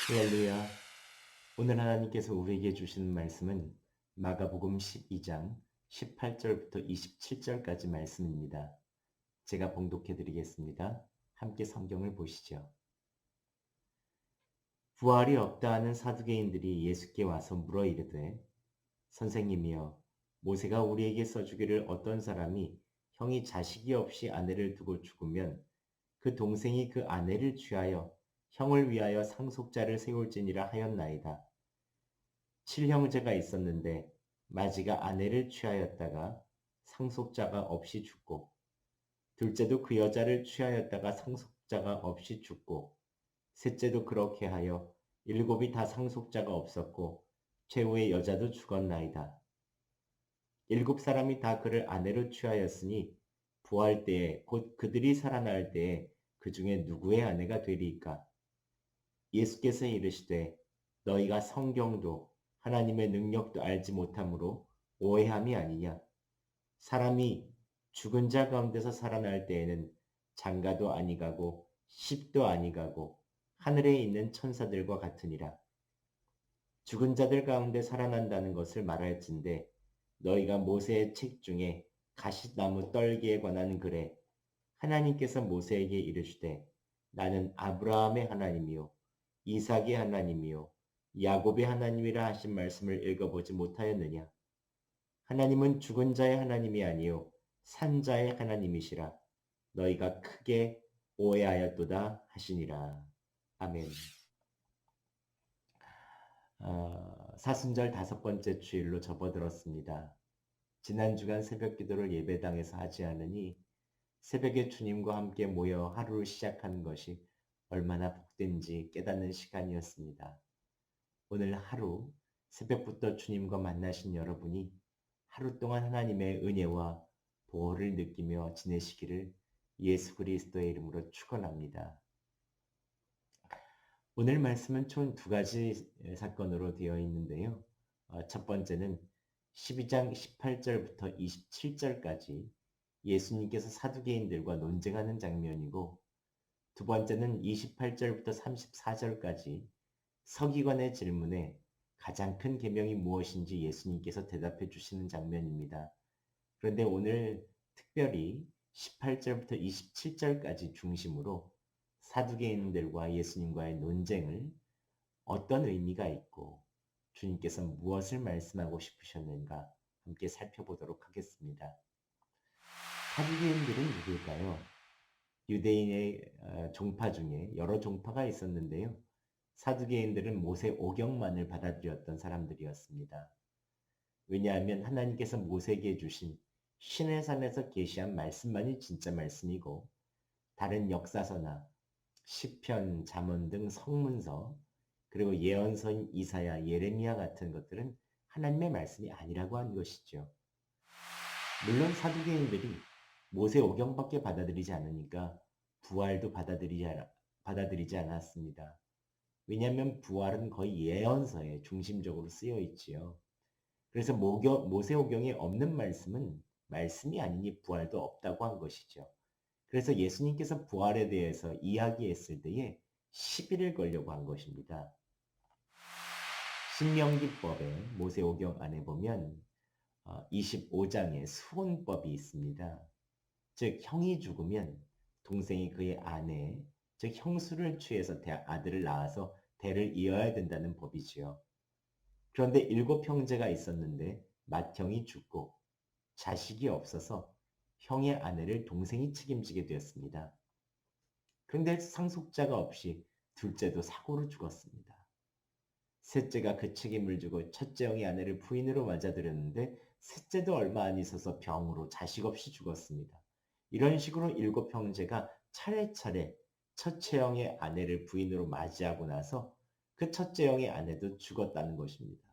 할렐루야. 오늘 하나님께서 우리에게 주시는 말씀은 마가복음 12장 18절부터 27절까지 말씀입니다. 제가 봉독해 드리겠습니다. 함께 성경을 보시죠. 부활이 없다 하는 사두개인들이 예수께 와서 물어 이르되 선생님이여 모세가 우리에게 써주기를 어떤 사람이 형이 자식이 없이 아내를 두고 죽으면 그 동생이 그 아내를 취하여 형을 위하여 상속자를 세울지니라 하였나이다. 칠형제가 있었는데 마지가 아내를 취하였다가 상속자가 없이 죽고 둘째도 그 여자를 취하였다가 상속자가 없이 죽고 셋째도 그렇게 하여 일곱이 다 상속자가 없었고 최후의 여자도 죽었나이다. 일곱 사람이 다 그를 아내로 취하였으니 부활 때에 곧 그들이 살아날 때에 그 중에 누구의 아내가 되리이까? 예수께서 이르시되 너희가 성경도 하나님의 능력도 알지 못함으로 오해함이 아니냐. 사람이 죽은 자 가운데서 살아날 때에는 장가도 아니가고 십도 아니가고 하늘에 있는 천사들과 같으니라. 죽은 자들 가운데 살아난다는 것을 말할진대 너희가 모세의 책 중에 가시나무 떨기에 관한 글에 하나님께서 모세에게 이르시되 나는 아브라함의 하나님이요 이삭의 하나님이요 야곱의 하나님이라 하신 말씀을 읽어보지 못하였느냐. 하나님은 죽은 자의 하나님이 아니요 산 자의 하나님이시라. 너희가 크게 오해하였도다 하시니라. 아멘. 사순절 5번째 주일로 접어들었습니다. 지난 주간 새벽 기도를 예배당에서 하지 않으니 새벽에 주님과 함께 모여 하루를 시작하는 것이 얼마나 복된지 깨닫는 시간이었습니다. 오늘 하루 새벽부터 주님과 만나신 여러분이 하루 동안 하나님의 은혜와 보호를 느끼며 지내시기를 예수 그리스도의 이름으로 축원합니다. 오늘 말씀은 총 2가지 사건으로 되어 있는데요. 첫 번째는 12장 18절부터 27절까지 예수님께서 사두개인들과 논쟁하는 장면이고 두 번째는 28절부터 34절까지 서기관의 질문에 가장 큰 계명이 무엇인지 예수님께서 대답해 주시는 장면입니다. 그런데 오늘 특별히 18절부터 27절까지 중심으로 사두개인들과 예수님과의 논쟁을 어떤 의미가 있고 주님께서 무엇을 말씀하고 싶으셨는가 함께 살펴보도록 하겠습니다. 사두개인들은 누구일까요? 유대인의 종파 중에 여러 종파가 있었는데요. 사두개인들은 모세 오경만을 받아들였던 사람들이었습니다. 왜냐하면 하나님께서 모세에게 주신 시내산에서 계시한 말씀만이 진짜 말씀이고 다른 역사서나 시편, 잠언 등 성문서 그리고 예언서인 이사야, 예레미야 같은 것들은 하나님의 말씀이 아니라고 한 것이죠. 물론 사두개인들이 모세 오경밖에 받아들이지 않으니까 부활도 받아들이지 않았습니다. 왜냐하면 부활은 거의 예언서에 중심적으로 쓰여 있지요. 그래서 모세오경에 없는 말씀은 말씀이 아니니 부활도 없다고 한 것이죠. 그래서 예수님께서 부활에 대해서 이야기했을 때에 시비를 걸려고 한 것입니다. 신명기법의 모세오경 안에 보면 25장에 수혼법이 있습니다. 즉 형이 죽으면 동생이 그의 아내, 즉 형수를 취해서 아들을 낳아서 대를 이어야 된다는 법이지요. 그런데 7형제가 있었는데 맏형이 죽고 자식이 없어서 형의 아내를 동생이 책임지게 되었습니다. 그런데 상속자가 없이 둘째도 사고로 죽었습니다. 셋째가 그 책임을 지고 첫째 형의 아내를 부인으로 맞아들였는데 셋째도 얼마 안 있어서 병으로 자식 없이 죽었습니다. 이런 식으로 7형제가 차례차례 첫째 형의 아내를 부인으로 맞이하고 나서 그 첫째 형의 아내도 죽었다는 것입니다.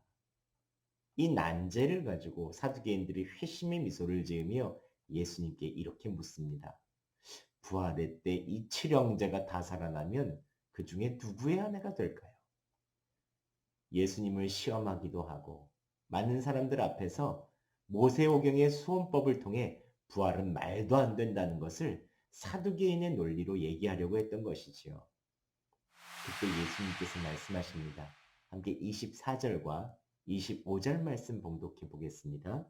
이 난제를 가지고 사두개인들이 회심의 미소를 지으며 예수님께 이렇게 묻습니다. 부활의 때 이 7형제가 다 살아나면 그 중에 누구의 아내가 될까요? 예수님을 시험하기도 하고 많은 사람들 앞에서 모세오경의 수혼법을 통해 부활은 말도 안 된다는 것을 사두개인의 논리로 얘기하려고 했던 것이지요. 그때 예수님께서 말씀하십니다. 함께 24절과 25절 말씀 봉독해 보겠습니다.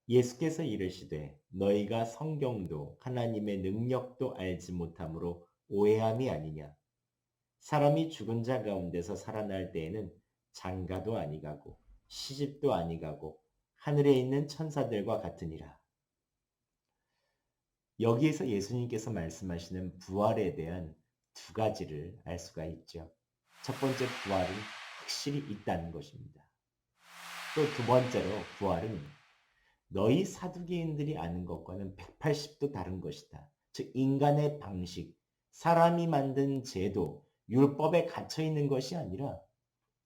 예수께서 이르시되 너희가 성경도 하나님의 능력도 알지 못함으로 오해함이 아니냐. 사람이 죽은 자 가운데서 살아날 때에는 장가도 아니가고 시집도 아니가고 하늘에 있는 천사들과 같으니라. 여기에서 예수님께서 말씀하시는 부활에 대한 두 가지를 알 수가 있죠. 첫 번째, 부활은 확실히 있다는 것입니다. 또 두 번째로, 부활은 너희 사두개인들이 아는 것과는 180도 다른 것이다. 즉 인간의 방식, 사람이 만든 제도, 율법에 갇혀 있는 것이 아니라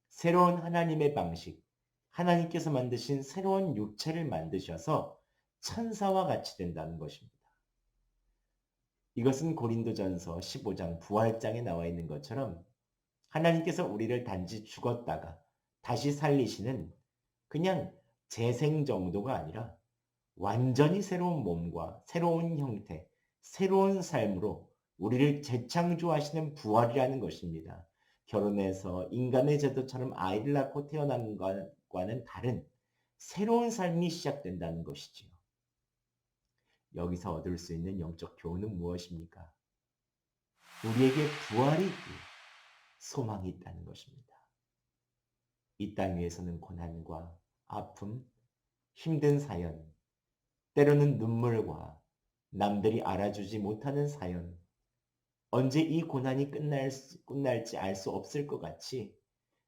새로운 하나님의 방식, 하나님께서 만드신 새로운 육체를 만드셔서 천사와 같이 된다는 것입니다. 이것은 고린도전서 15장 부활장에 나와 있는 것처럼 하나님께서 우리를 단지 죽었다가 다시 살리시는 그냥 재생 정도가 아니라 완전히 새로운 몸과 새로운 형태, 새로운 삶으로 우리를 재창조하시는 부활이라는 것입니다. 결혼해서 인간의 제도처럼 아이를 낳고 태어난 것과는 다른 새로운 삶이 시작된다는 것이지요. 여기서 얻을 수 있는 영적 교훈은 무엇입니까? 우리에게 부활이 있고 소망이 있다는 것입니다. 이 땅 위에서는 고난과 아픔, 힘든 사연, 때로는 눈물과 남들이 알아주지 못하는 사연, 언제 이 고난이 끝날지 알 수 없을 것 같이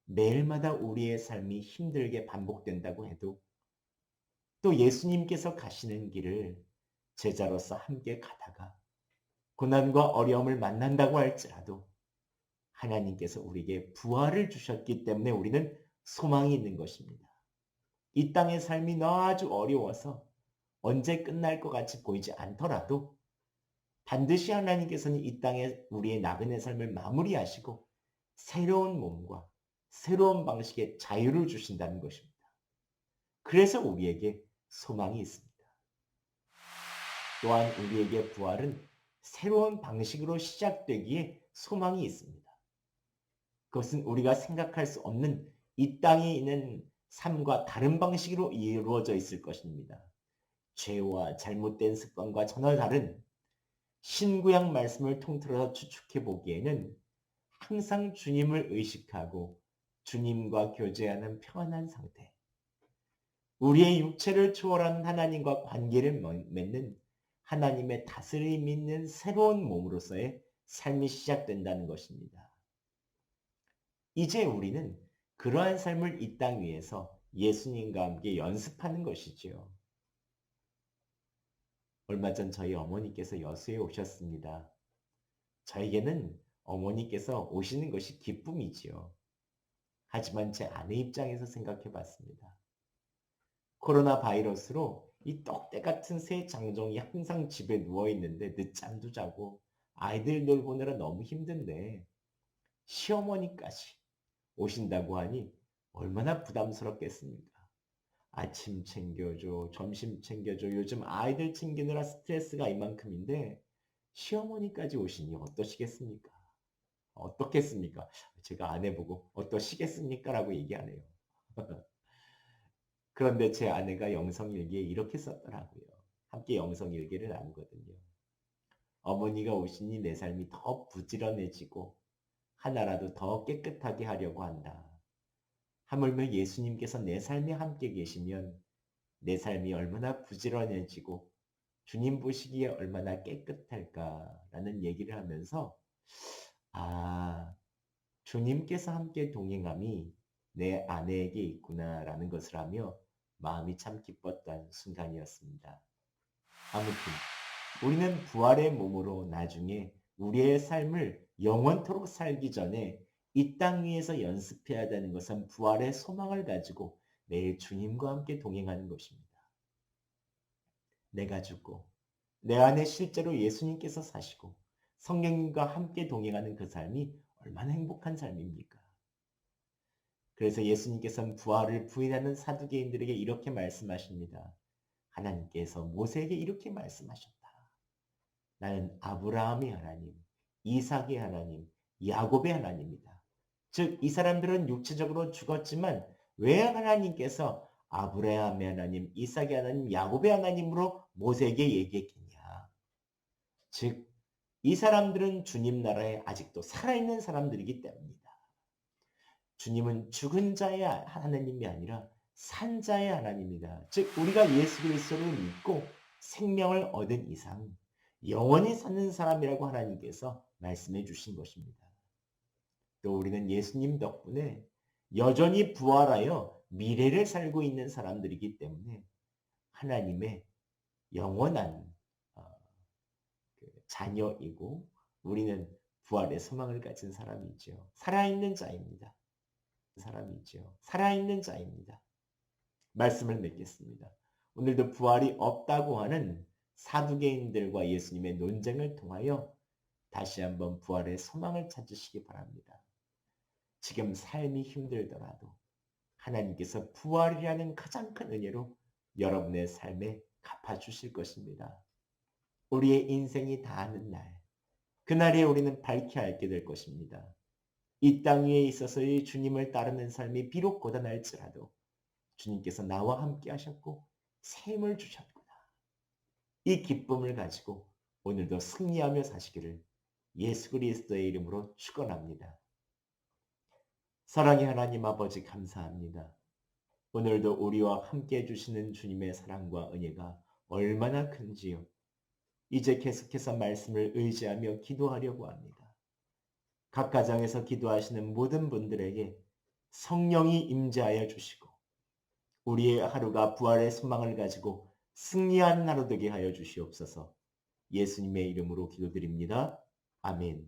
매일마다 우리의 삶이 힘들게 반복된다고 해도 또 예수님께서 가시는 길을 제자로서 함께 가다가 고난과 어려움을 만난다고 할지라도 하나님께서 우리에게 부활을 주셨기 때문에 우리는 소망이 있는 것입니다. 이 땅의 삶이 아주 어려워서 언제 끝날 것 같이 보이지 않더라도 반드시 하나님께서는 이 땅에 우리의 나그네 삶을 마무리하시고 새로운 몸과 새로운 방식의 자유를 주신다는 것입니다. 그래서 우리에게 소망이 있습니다. 또한 우리에게 부활은 새로운 방식으로 시작되기에 소망이 있습니다. 그것은 우리가 생각할 수 없는 이 땅에 있는 삶과 다른 방식으로 이루어져 있을 것입니다. 죄와 잘못된 습관과 전혀 다른 신구약 말씀을 통틀어서 추측해 보기에는 항상 주님을 의식하고 주님과 교제하는 평안한 상태, 우리의 육체를 초월한 하나님과 관계를 맺는 하나님의 다스림 있는 새로운 몸으로서의 삶이 시작된다는 것입니다. 이제 우리는 그러한 삶을 이 땅 위에서 예수님과 함께 연습하는 것이지요. 얼마 전 저희 어머니께서 여수에 오셨습니다. 저에게는 어머니께서 오시는 것이 기쁨이지요. 하지만 제 아내 입장에서 생각해 봤습니다. 코로나 바이러스로 이 떡대 같은 새 장정이 항상 집에 누워 있는데 늦잠도 자고 아이들 돌보느라 너무 힘든데 시어머니까지 오신다고 하니 얼마나 부담스럽겠습니까? 아침 챙겨줘, 점심 챙겨줘. 요즘 아이들 챙기느라 스트레스가 이만큼인데 시어머니까지 오시니 어떠시겠습니까? 어떻겠습니까? 제가 아내 보고 어떠시겠습니까? 라고 얘기하네요. 그런데 제 아내가 영성일기에 이렇게 썼더라고요. 함께 영성일기를 나누거든요. 어머니가 오시니 내 삶이 더 부지런해지고 하나라도 더 깨끗하게 하려고 한다. 하물며 예수님께서 내 삶에 함께 계시면 내 삶이 얼마나 부지런해지고 주님 보시기에 얼마나 깨끗할까라는 얘기를 하면서 주님께서 함께 동행함이 내 아내에게 있구나라는 것을 하며 마음이 참 기뻤던 순간이었습니다. 아무튼 우리는 부활의 몸으로 나중에 우리의 삶을 영원토록 살기 전에 이 땅 위에서 연습해야 되는 것은 부활의 소망을 가지고 매일 주님과 함께 동행하는 것입니다. 내가 죽고 내 안에 실제로 예수님께서 사시고 성령님과 함께 동행하는 그 삶이 얼마나 행복한 삶입니까? 그래서 예수님께서는 부활을 부인하는 사두개인들에게 이렇게 말씀하십니다. 하나님께서 모세에게 이렇게 말씀하셨다. 나는 아브라함의 하나님, 이삭의 하나님, 야곱의 하나님이다. 즉, 이 사람들은 육체적으로 죽었지만 왜 하나님께서 아브라함의 하나님, 이삭의 하나님, 야곱의 하나님으로 모세에게 얘기했겠냐. 즉, 이 사람들은 주님 나라에 아직도 살아있는 사람들이기 때문이다. 주님은 죽은 자의 하나님이 아니라 산 자의 하나님이다. 즉, 우리가 예수 그리스도를 믿고 생명을 얻은 이상 영원히 사는 사람이라고 하나님께서 말씀해 주신 것입니다. 또 우리는 예수님 덕분에 여전히 부활하여 미래를 살고 있는 사람들이기 때문에 하나님의 영원한 자녀이고 우리는 부활의 소망을 가진 사람이죠. 살아있는 자입니다. 사람이죠. 살아있는 자입니다. 말씀을 맺겠습니다. 오늘도 부활이 없다고 하는 사두개인들과 예수님의 논쟁을 통하여 다시 한번 부활의 소망을 찾으시기 바랍니다. 지금 삶이 힘들더라도 하나님께서 부활이라는 가장 큰 은혜로 여러분의 삶에 갚아주실 것입니다. 우리의 인생이 다하는 날, 그날에 우리는 밝히 알게 될 것입니다. 이 땅 위에 있어서의 주님을 따르는 삶이 비록 고단할지라도 주님께서 나와 함께 하셨고 새 힘을 주셨구나. 이 기쁨을 가지고 오늘도 승리하며 사시기를 예수 그리스도의 이름으로 축원합니다. 사랑의 하나님 아버지 감사합니다. 오늘도 우리와 함께 해주시는 주님의 사랑과 은혜가 얼마나 큰지요. 이제 계속해서 말씀을 의지하며 기도하려고 합니다. 각 가정에서 기도하시는 모든 분들에게 성령이 임재하여 주시고 우리의 하루가 부활의 소망을 가지고 승리하는 하루 되게 하여 주시옵소서. 예수님의 이름으로 기도드립니다. 아멘.